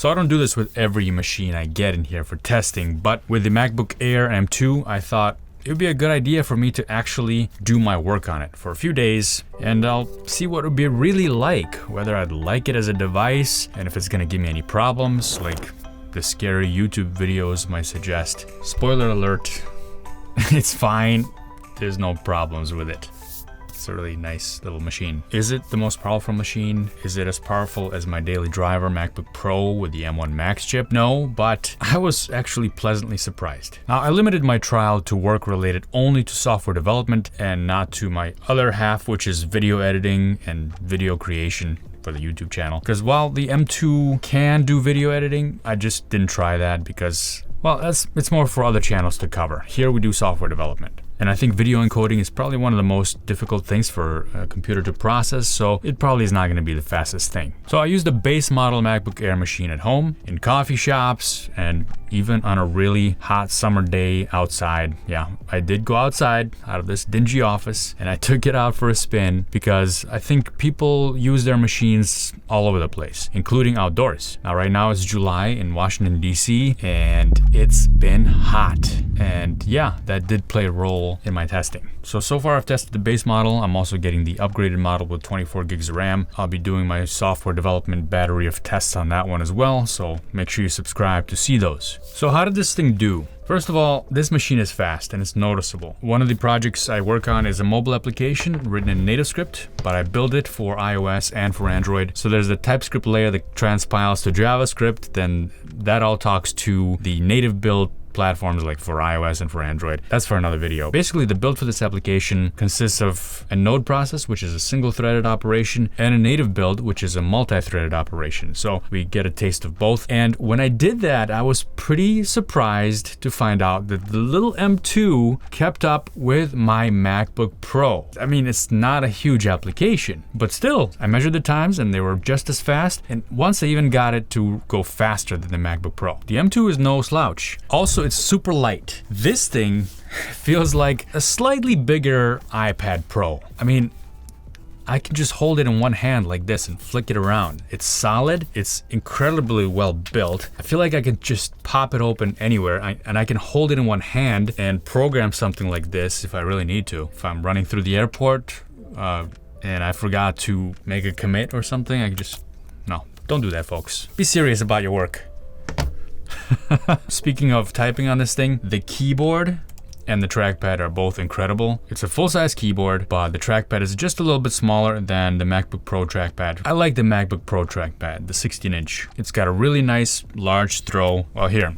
So I don't do this with every machine I get in here for testing, but with the MacBook Air M2, I thought it would be a good idea for me to actually do my work on it for a few days, and I'll see what it would be really like, whether I'd like it as a device, and if it's gonna give me any problems, like the scary YouTube videos might suggest. Spoiler alert, it's fine. There's no problems with it. It's a really nice little machine. Is it the most powerful machine? Is it as powerful as my daily driver MacBook Pro with the M1 Max chip? No, but I was actually pleasantly surprised. Now, I limited my trial to work related only to software development and not to my other half, which is video editing and video creation for the YouTube channel. Because while the M2 can do video editing, I just didn't try that because, well, it's more for other channels to cover. Here we do software development. And I think video encoding is probably one of the most difficult things for a computer to process, so it probably is not going to be the fastest thing. So I used a base model MacBook Air machine at home, in coffee shops, and even on a really hot summer day outside. Yeah, I did go outside out of this dingy office and I took it out for a spin because I think people use their machines all over the place, including outdoors. Now right now it's July in Washington, DC, and it's been hot. And yeah, that did play a role in my testing. So far I've tested the base model. I'm also getting the upgraded model with 24 gigs of RAM. I'll be doing my software development battery of tests on that one as well, so make sure you subscribe to see those. So how did this thing do? First of all, this machine is fast and it's noticeable. One of the projects I work on is a mobile application written in NativeScript, but I build it for iOS and for Android. So there's the TypeScript layer that transpiles to JavaScript, then that all talks to the native build platforms like for iOS and for Android. That's for another video. Basically, the build for this application consists of a node process, which is a single-threaded operation, and a native build, which is a multi-threaded operation. So we get a taste of both. And when I did that, I was pretty surprised to find out that the little M2 kept up with my MacBook Pro. I mean, it's not a huge application, but still, I measured the times and they were just as fast. And once I even got it to go faster than the MacBook Pro. The M2 is no slouch. Also, it's super light. This thing feels like a slightly bigger iPad Pro. I mean, I can just hold it in one hand like this and flick it around. It's solid, it's incredibly well built. I feel like I could just pop it open anywhere and I can hold it in one hand and program something like this if I really need to. If I'm running through the airport and I forgot to make a commit or something, I can just, no, don't do that, folks. Be serious about your work. Speaking of typing on this thing, the keyboard and the trackpad are both incredible. It's a full-size keyboard, but the trackpad is just a little bit smaller than the MacBook Pro trackpad. I like the MacBook Pro trackpad, the 16-inch. It's got a really nice large throw. Well, here,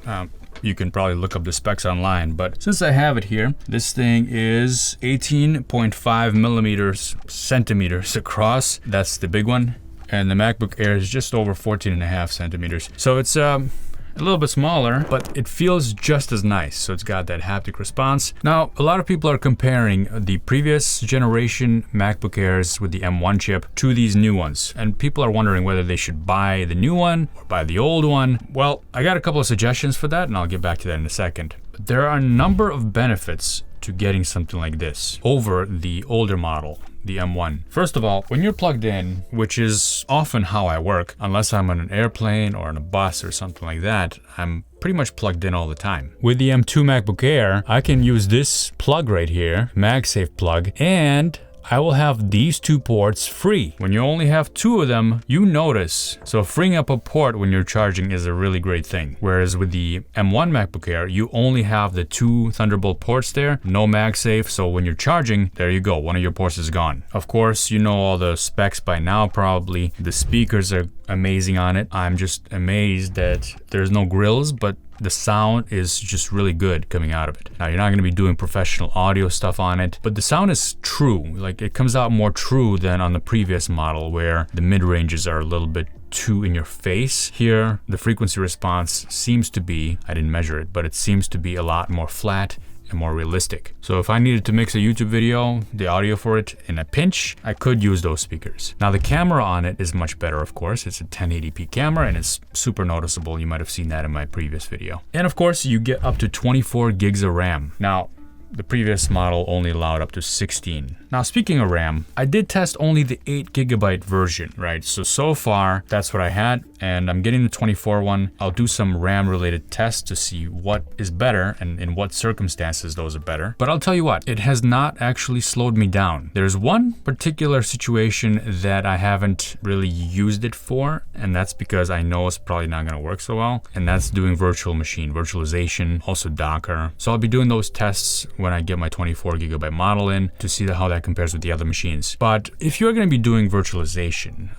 you can probably look up the specs online, but since I have it here, this thing is 18.5 centimeters across. That's the big one. And the MacBook Air is just over 14.5 centimeters. So it's a little bit smaller, but it feels just as nice. So it's got that haptic response. Now, a lot of people are comparing the previous generation MacBook Airs with the M1 chip to these new ones. And people are wondering whether they should buy the new one or buy the old one. Well, I got a couple of suggestions for that, and I'll get back to that in a second. But there are a number of benefits to getting something like this over the older model, the M1. First of all, when you're plugged in, which is often how I work, unless I'm on an airplane or on a bus or something like that, I'm pretty much plugged in all the time. With the M2 MacBook Air, I can use this plug right here, MagSafe plug, and I will have these two ports free. When you only have two of them, you notice. So freeing up a port when you're charging is a really great thing. Whereas with the M1 MacBook Air, you only have the two Thunderbolt ports there, no MagSafe. So when you're charging, there you go, one of your ports is gone. Of course, you know all the specs by now probably. The speakers are amazing on it. I'm just amazed that there's no grills, but the sound is just really good coming out of it. Now, you're not going to be doing professional audio stuff on it, but the sound is true. Like, it comes out more true than on the previous model where the mid-ranges are a little bit too in your face. Here, the frequency response seems to be, I didn't measure it, but it seems to be a lot more flat and more realistic. So if I needed to mix a YouTube video, the audio for it in a pinch, I could use those speakers. Now the camera on it is much better, of course. It's a 1080p camera and it's super noticeable. You might have seen that in my previous video. And of course, you get up to 24 gigs of RAM. Now, The previous model only allowed up to 16. Now, speaking of RAM, I did test only the 8GB version, right? So far, that's what I had, and I'm getting the 24 one. I'll do some RAM-related tests to see what is better and in what circumstances those are better. But I'll tell you what, it has not actually slowed me down. There's one particular situation that I haven't really used it for, and that's because I know it's probably not gonna work so well, and that's doing virtual machine, virtualization, also Docker. So I'll be doing those tests when I get my 24GB model in to see how that compares with the other machines. But if you're going to be doing virtualization,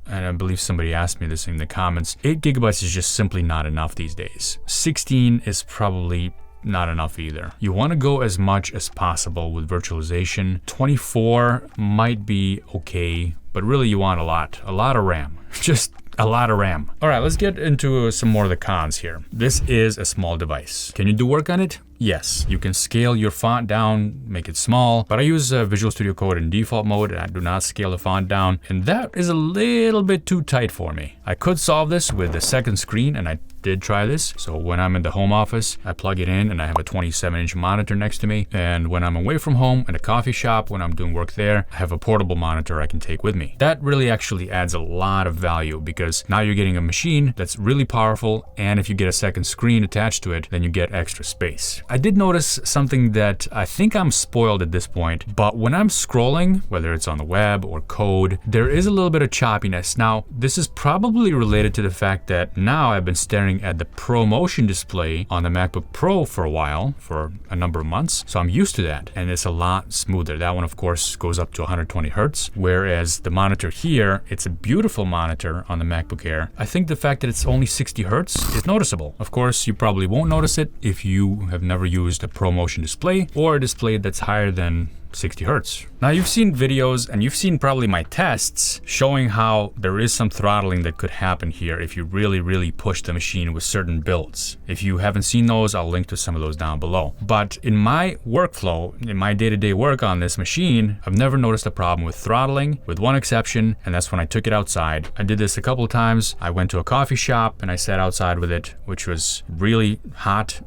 and I believe somebody asked me this in the comments, 8GB is just simply not enough these days. 16 is probably not enough either. You want to go as much as possible with virtualization. 24 might be okay, but really you want a lot of RAM. Just a lot of RAM. All right, let's get into some more of the cons here. This is a small device. Can you do work on it? Yes, you can scale your font down, make it small, but I use Visual Studio Code in default mode and I do not scale the font down, and that is a little bit too tight for me. I could solve this with a second screen, and I did try this. So when I'm in the home office, I plug it in and I have a 27-inch monitor next to me. And when I'm away from home in a coffee shop, when I'm doing work there, I have a portable monitor I can take with me. That really actually adds a lot of value because now you're getting a machine that's really powerful, and if you get a second screen attached to it, then you get extra space. I did notice something that I think I'm spoiled at this point, but when I'm scrolling, whether it's on the web or code, there is a little bit of choppiness. Now, this is probably related to the fact that now I've been staring at the Pro Motion display on the MacBook Pro for a while, for a number of months, so I'm used to that, and it's a lot smoother. That one, of course, goes up to 120 Hertz, whereas the monitor here, it's a beautiful monitor on the MacBook Air. I think the fact that it's only 60 Hertz is noticeable. Of course, you probably won't notice it if you have never used a Pro Motion display or a display that's higher than 60 Hertz. Now, you've seen videos and you've seen probably my tests showing how there is some throttling that could happen here if you really push the machine with certain builds. If you haven't seen those, I'll link to some of those down below. But in my workflow, in my day-to-day work on this machine, I've never noticed a problem with throttling, with one exception, and that's when I took it outside. I did this a couple of times. I went to a coffee shop and I sat outside with it, which was really hot.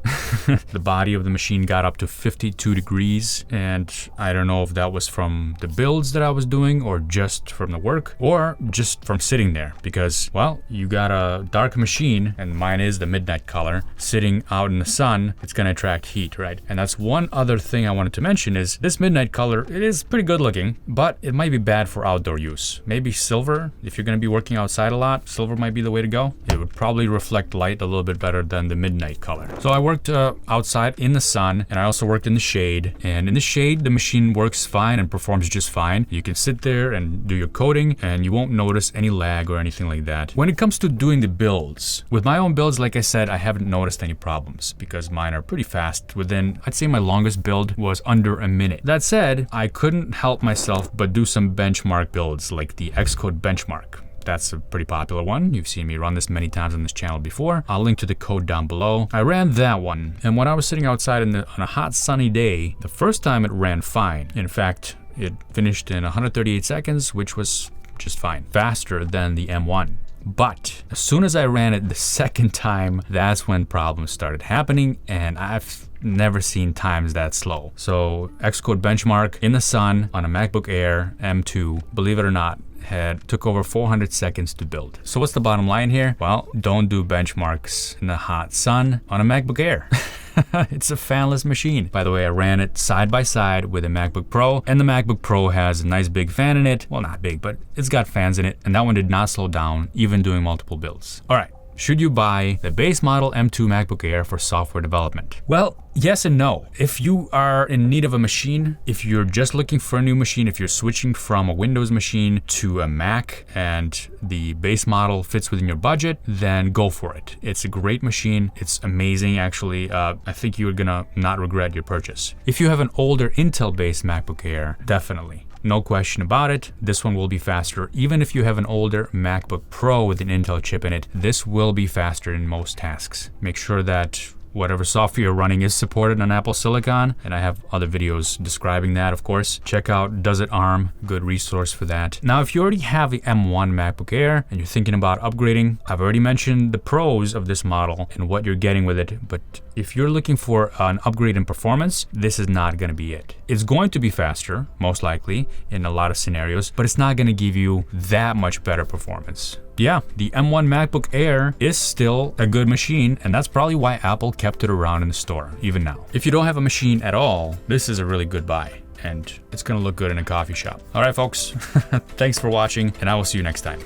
The body of the machine got up to 52 degrees, and I don't know if that was from the builds that I was doing or just from the work or just from sitting there, because, well, you got a dark machine, and mine is the midnight color, sitting out in the sun. It's gonna attract heat, right? And that's one other thing I wanted to mention is this midnight color, it is pretty good looking, but it might be bad for outdoor use. Maybe silver, if you're gonna be working outside a lot, silver might be the way to go. It would probably reflect light a little bit better than the midnight color. So I worked outside in the sun, and I also worked in the shade, and in the shade, the machine works fine and performs just fine. You can sit there and do your coding and you won't notice any lag or anything like that. When it comes to doing the builds, with my own builds, like I said, I haven't noticed any problems because mine are pretty fast. Within, I'd say my longest build was under a minute. That said, I couldn't help myself but do some benchmark builds like the Xcode benchmark. That's a pretty popular one. You've seen me run this many times on this channel before. I'll link to the code down below. I ran that one, and when I was sitting outside on a hot sunny day, the first time it ran fine. In fact, it finished in 138 seconds, which was just fine. Faster than the M1. But as soon as I ran it the second time, that's when problems started happening, and I've never seen times that slow. So Xcode benchmark in the sun on a MacBook Air M2, believe it or not, took over 400 seconds to build. So what's the bottom line here? Well, don't do benchmarks in the hot sun on a MacBook Air. It's a fanless machine. By the way, I ran it side by side with a MacBook Pro, and the MacBook Pro has a nice big fan in it. Well, not big, but it's got fans in it, and that one did not slow down, even doing multiple builds. All right. Should you buy the base model M2 MacBook Air for software development? Well, yes and no. If you are in need of a machine, if you're just looking for a new machine, if you're switching from a Windows machine to a Mac and the base model fits within your budget, then go for it. It's a great machine. It's amazing, actually. I think you're gonna not regret your purchase. If you have an older Intel-based MacBook Air, definitely. No question about it, this one will be faster. Even if you have an older MacBook Pro with an Intel chip in it, this will be faster in most tasks. Make sure that whatever software you're running is supported on Apple Silicon, and I have other videos describing that, of course. Check out Does It ARM, good resource for that. Now, if you already have the M1 MacBook Air and you're thinking about upgrading, I've already mentioned the pros of this model and what you're getting with it, but if you're looking for an upgrade in performance, this is not going to be it. It's going to be faster, most likely, in a lot of scenarios, but it's not going to give you that much better performance. Yeah, the M1 MacBook Air is still a good machine, and that's probably why Apple kept it around in the store, even now. If you don't have a machine at all, this is a really good buy, and it's gonna look good in a coffee shop. All right, folks, thanks for watching, and I will see you next time.